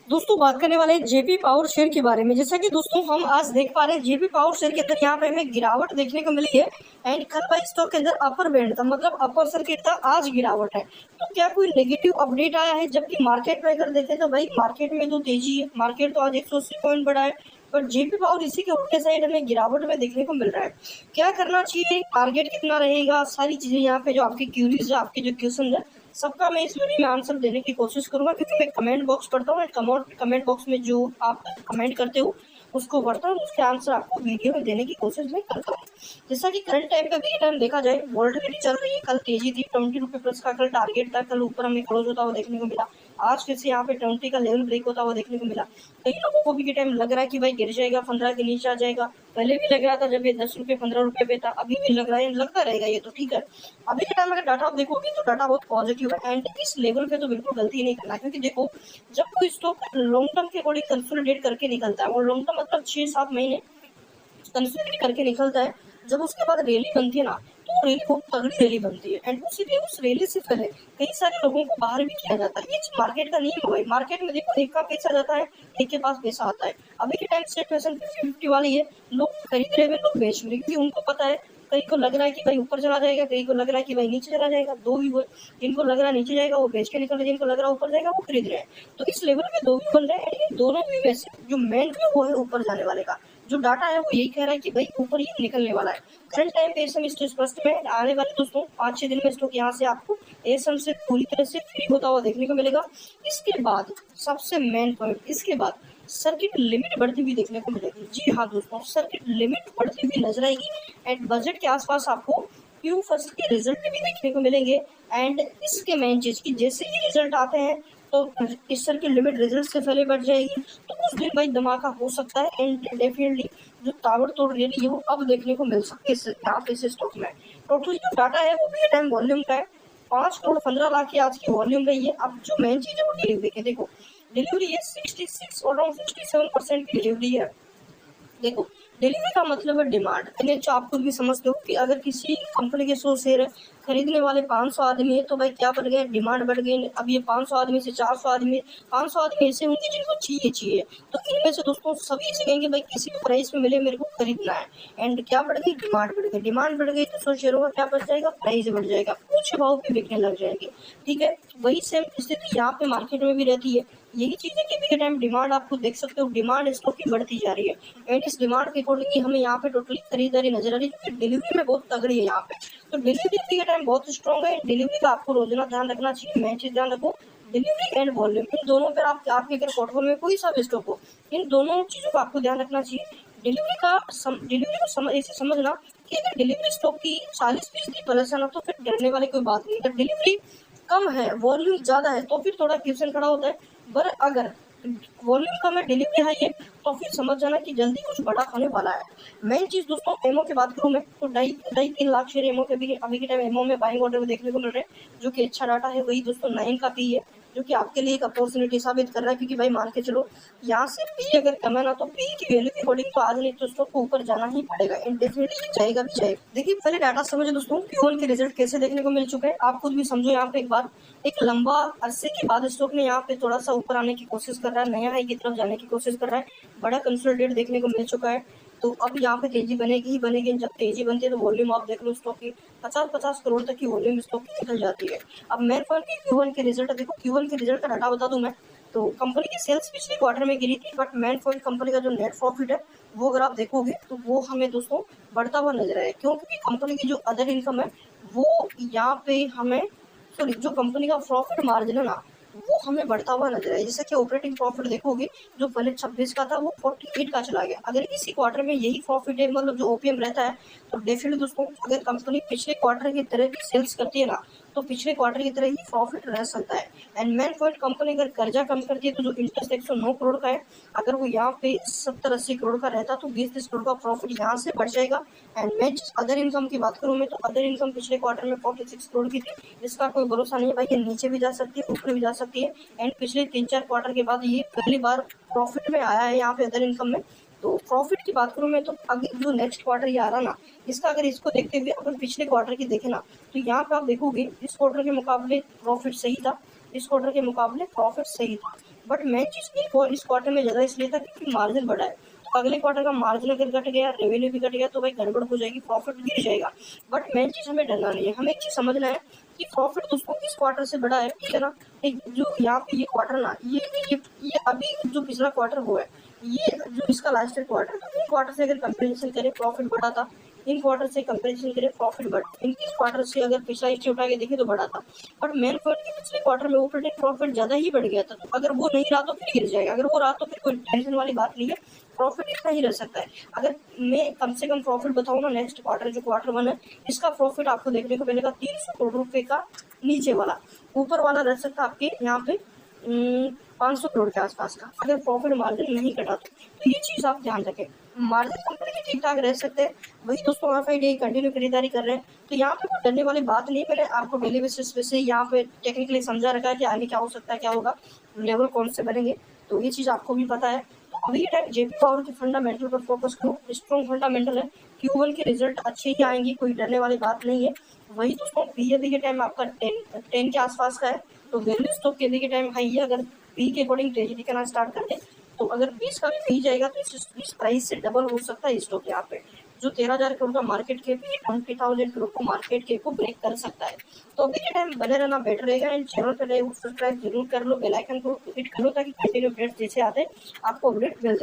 दोस्तों बात करने वाले हैं जेपी पावर शेयर के बारे में। जैसा कि दोस्तों हम आज देख पा रहे हैं जेपी पावर शेयर के अंदर यहाँ पे हमें गिरावट देखने को मिली है। एंड कल भाई स्टॉक के अंदर अपर बैंड था, मतलब अपर सर्किट था, आज गिरावट है। तो क्या कोई नेगेटिव अपडेट आया है? जबकि मार्केट में अगर देखें तो भाई मार्केट में तो तेजी है, मार्केट तो आज 180 पॉइंट बढ़ा है, पर जेपी पावर इसी के उल्टे साइड हमें गिरावट में देखने को मिल रहा है। क्या करना चाहिए, टारगेट कितना रहेगा, सारी चीजें यहाँ पे जो आपकी क्यूरीज है, आपके जो क्वेश्चन है, सबका मैं इस वीडियो में आंसर देने की कोशिश करूंगा। क्योंकि मैं कमेंट बॉक्स पढ़ता हूँ, कमेंट बॉक्स में जो आप कमेंट करते हो उसको पढ़ता हूँ, उसके आंसर आपको वीडियो में देने की कोशिश मैं करता हूँ। जैसा कि करंट टाइम का भी टाइम देखा जाए, वोल्टिलिटी चल रही है, कल तेजी थी, 20 रुपये प्लस का कल टारगेट था, कल ऊपर हमें क्लोज होता हुआ देखने को मिला। आज फिर से यहाँ पे 20 का लेवल ब्रेक होता हुआ देखने को मिला। कई लोगों को भी ये टाइम लग रहा है कि भाई गिर जाएगा, 15 के नीचे आ जाएगा। पहले भी लग रहा था जब ये 10 रुपये 15 रुपये पे था, अभी भी लग रहा है, लगता रहेगा ये तो ठीक है। अभी के टाइम अगर डाटा आप देखोगे तो डाटा बहुत पॉजिटिव है। एंड इस लेवल पे तो बिल्कुल गलती नहीं करना, क्योंकि देखो जब कोई स्टॉक लॉन्ग टर्म के अकॉर्डिंग कंसोलिडेट करके निकलता है, और लॉन्ग टर्म मतलब 6-7 महीने कंसोलिडेट करके निकलता है, जब उसके बाद रैली बनती है ना, तो रैली बहुत तगड़ी रैली बनती है। एंड उस रैली से पहले कई सारे लोगों को बाहर भी किया जाता है। ये मार्केट का नियम है। मार्केट में देखो एक का पैसा जाता है, एक के पास पैसा आता है। अभी के टाइम सिचुएशन 50-50 वाली है, लोग खरीद रहे हैं, लोग बेच रहे हैं, क्योंकि उनको पता है कई को लग रहा है कि भाई ऊपर चला जाएगा, कई को लग रहा है कि भाई नीचे चला जाएगा। दो भी जिनको लग रहा है नीचे जाएगा वो बेच के निकल रहे हैं, जिनको लग रहा है ऊपर जाएगा वो खरीद रहे हैं। तो इस लेवल पे दो भी बन रहे हैं। दोनों भी वैसे जो मेन वो है ऊपर जाने वाले का, जो डाटा है वो यही कह रहा है कि भाई ऊपर ही निकलने वाला है। करंट टाइम पे एसएम स्पष्ट में आने वाले दोस्तों 5-6 दिन में स्टॉक यहाँ से आपको एसएम से पूरी तरह से फ्री होता हुआ देखने को मिलेगा। इसके बाद सबसे मेन पॉइंट, इसके बाद सर्किट लिमिट बढ़ती हुई देखने को मिलेगी। जी हाँ दोस्तों, सर्किट लिमिट बढ़ती हुई नजर आएगी। एंड बजट के आसपास आपको क्यू फर्स्ट के रिजल्ट भी देखने को मिलेंगे। एंड इसके मेन चीज की जैसे ही रिजल्ट आते हैं तो इस सर्किट लिमिट रिजल्ट से पहले बढ़ जाएगी, तो उस दिन भाई धमाका हो सकता है। एंड डेफिनेटली जो ताबड़तोड़ रैली है वो अब देखने को मिल सकती है यहाँ पे इस स्टॉक में। टोटल जो डाटा है वो भी टाइम वॉल्यूम का है, 5 करोड़ 15 लाख की आज की वॉल्यूम रही है। अब जो मेन चीज है वो डिलीवरी है। देखो डिलीवरी है 66 और 67% की डिलीवरी है। देखो डिलीवरी का मतलब है डिमांड। जो आप खुद भी समझते हो कि अगर किसी कंपनी के 100 शेयर खरीदने वाले 500 आदमी है, तो भाई क्या बढ़ गए, डिमांड बढ़ गई। अब ये 500 आदमी से 400 आदमी, 500 आदमी ऐसे होंगे जिनको चाहिए। तो इनमें से दोस्तों सभी से कहेंगे भाई किसी भी प्राइस में मिले मेरे को खरीदना है। एंड क्या बढ़ गई, डिमांड बढ़ गई। डिमांड बढ़ गई तो 100 शेयरों का क्या बढ़ जाएगा, प्राइस बढ़ जाएगा, कुछ भाव पे बिकने लग जाएगी। ठीक है, वही सेम स्थिति यहाँ पे मार्केट में भी रहती है। यही चीज है कि भी टाइम डिमांड आपको देख सकते हो, डिमांड स्टॉक की बढ़ती जा रही है। एंड इस डिमांड के अकॉर्डिंग हमें यहाँ पे टोटली खरीदारी नजर आ रही है, क्योंकि डिलीवरी में बहुत तगड़ी है यहाँ पे। तो डिलीवरी का टाइम बहुत स्ट्रॉन्ग है। डिलीवरी का आपको रोजाना ध्यान रखना चाहिए। मैं चीज ध्यान रखो, डिलीवरी एंड वॉल्यूम, इन दोनों पर आपके अगर पोर्टफोलियो में कोई सा भी स्टॉक हो, इन दोनों चीजों को आपको ध्यान रखना चाहिए। डिलीवरी को ऐसे समझना कि अगर डिलीवरी स्टॉक की 40% प्लस है ना, तो फिर डरने वाली कोई बात नहीं। अगर डिलीवरी कम है, वॉल्यूम ज्यादा है, तो फिर थोड़ा क्वेश्चन खड़ा होता है। पर अगर वॉल्यूम कम है, डिलीवरी हाई है, तो फिर समझ जाना कि जल्दी कुछ बड़ा होने वाला है। मेन चीज दोस्तों एमओ की बात करूं मैं तो 2.5-3 लाख शेयर एमओ के भी अभी के टाइम एमओ में बाइंग ऑर्डर में देखने को मिल रहे हैं, जो कि अच्छा डाटा है। वही दोस्तों 9 का पी है, जो कि आपके लिए एक अपॉर्चुनिटी साबित कर रहा है। क्योंकि भाई मान के चलो यहाँ से पी अगर कम है ना, तो पी की वैल्यू के अकॉर्डिंग तो आज नहीं तो स्टॉक को ऊपर जाना ही पड़ेगा। डेफिनेटली जाएगा भी जाएगा। देखिए पहले डाटा समझो दोस्तों, Q1 के रिजल्ट कैसे देखने को मिल चुके हैं, आप खुद भी समझो। यहाँ पे एक बार एक लंबा अरसे के बाद स्टॉक ने यहाँ पे थोड़ा सा ऊपर आने की कोशिश कर रहा है, नया हाई की तरफ जाने की कोशिश कर रहा है, बड़ा कंसोलिडेट देखने को मिल चुका है। तो अब यहाँ पे तेजी बनेगी ही बनेगी। जब तेजी बनती है तो वॉल्यूम आप देख लो, स्टॉक की 50-50 करोड़ तक की वॉल्यूम स्टॉक की निकल जाती है। अब मेरे फोन के Q1 के रिजल्ट देखो, Q1 के रिजल्ट का डाटा बता दूं मैं, तो कंपनी की सेल्स पिछले क्वार्टर में गिरी थी, बट मेन पॉइंट कंपनी का जो नेट प्रॉफिट है वो अगर आप देखोगे तो वो हमें दोस्तों बढ़ता हुआ नजर आए। क्योंकि कंपनी की जो अदर इनकम है वो यहाँ पे हमें, सॉरी, जो कंपनी का प्रॉफिट मार्जिन है ना वो हमें बढ़ता हुआ नजर आया। जैसे कि ऑपरेटिंग प्रॉफिट देखोगे, जो पहले 26 का था वो 48 का चला गया। अगर इसी क्वार्टर में यही प्रॉफिट है, मतलब जो ओपीएम रहता है, तो डेफिनेटली दोस्तों अगर कंपनी पिछले क्वार्टर की तरह भी सेल्स करती है ना, तो पिछले क्वार्टर की तरह ही प्रॉफिट रह सकता है। एंड मेन पॉइंट, कंपनी अगर कर्जा कम करती है तो जो इंटरेस्ट 109 करोड़ का है, अगर वो यहाँ पे 70-80 करोड़ का रहता तो 20-30 करोड़ का प्रॉफिट यहाँ से बढ़ जाएगा। एंड मैं अदर इनकम की बात करूँ मैं, तो अदर इनकम पिछले क्वार्टर में 46 करोड़ की थी, जिसका कोई भरोसा नहीं है भाई, ये नीचे भी जा सकती है, ऊपर भी जा सकती है। एंड पिछले 3-4 क्वार्टर के बाद ये पहली बार प्रॉफिट में आया है यहाँ पे अदर इनकम में। तो प्रॉफिट की बात करूँ मैं, तो अगर जो नेक्स्ट क्वार्टर ये आ रहा ना, इसका अगर इसको देखते हुए अपन पिछले क्वार्टर की देखें ना, तो यहाँ पे आप देखोगे इस क्वार्टर के मुकाबले प्रॉफिट सही था, इस क्वार्टर के मुकाबले प्रॉफिट सही था। बट मेन चीज़ इस क्वार्टर में ज़्यादा इसलिए था क्योंकि मार्जिन बढ़ा है। तो अगले क्वार्टर का मार्जिन अगर घट गया, रेवेन्यू भी घट गया, तो भाई गड़बड़ हो जाएगी, प्रॉफिट गिर जाएगा। बट मेन चीज़ हमें डरना नहीं है, हमें एक चीज़ समझना है कि प्रॉफिट दोस्तों किस क्वार्टर से बढ़ा है, ठीक है ना। एक जो यहाँ पे ये क्वार्टर ना, ये अभी जो पिछला क्वार्टर हुआ है, ये जो इसका लास्ट क्वार्टर, इन क्वार्टर से अगर कंपेरिजन करें प्रॉफिट बढ़ा था, इन क्वार्टर से कंपैरिजन करें प्रॉफिट बढ़ा, इनकी क्वार्टर से अगर पिछला हिस्ट्री उठा के देखें तो बढ़ा था। बट मेन पॉइंट कि पिछले क्वार्टर में ऑपरेटिंग प्रॉफिट ज़्यादा ही बढ़ गया था, तो अगर वो नहीं रहा तो फिर गिर जाएगा, अगर वो रहा तो फिर कोई टेंशन वाली बात नहीं है, प्रॉफिट इतना ही रह सकता है। अगर मैं कम से कम प्रॉफिट बताऊँ ना, नेक्स्ट क्वार्टर जो क्वार्टर वन है, इसका प्रॉफिट आपको देखने को मिलेगा 300 करोड़ रुपए का, नीचे वाला। ऊपर वाला रह सकता है आपके यहाँ पे 500 करोड़ के आसपास का, अगर प्रॉफिट मार्जिन नहीं कटा तो ये चीज़ आप ध्यान रखें। मार्जिन कंपनी के ठीक ठाक रह सकते हैं। वही दोस्तों RFID कंटिन्यू खरीदारी कर रहे हैं, तो यहाँ पे कोई डरने वाली बात नहीं है। मैंने आपको डेली बेसिस पे से यहाँ पे टेक्निकली समझा रखा है कि आगे क्या हो सकता है, क्या होगा, लेवल कौन से बनेंगे, तो ये चीज़ आपको भी पता है। तो अभी के टाइम जेपी पावर के फंडामेंटल पर फोकस करो, स्ट्रॉन्ग फंडामेंटल है, Q1 के रिजल्ट अच्छे ही आएंगे, कोई डरने वाली बात नहीं है। वही दोस्तों पी के टाइम आपका 10 के आसपास का है, तो वैल्यू स्टॉक के के टाइम हाई है। अगर पी के अकॉर्डिंग ट्रेजरी दिखाना स्टार्ट कर दे, तो अगर 20 का भी पी जाएगा तो इस प्राइस से डबल हो सकता है स्टॉक यहाँ पे, जो 13,000 करोड़ का मार्केट कैप है, 20,000 करोड़ को मार्केट कैप को ब्रेक कर सकता है। तो अभी के टाइम बने रहना बेटर रहेगा। एंड चैनल पर सब्सक्राइब जरूर कर लो, बेल आइकन को हिट कर लो, ताकि कंटिन्यू अपडेट्स जैसे आते हैं आपको अपडेट मिल जाए।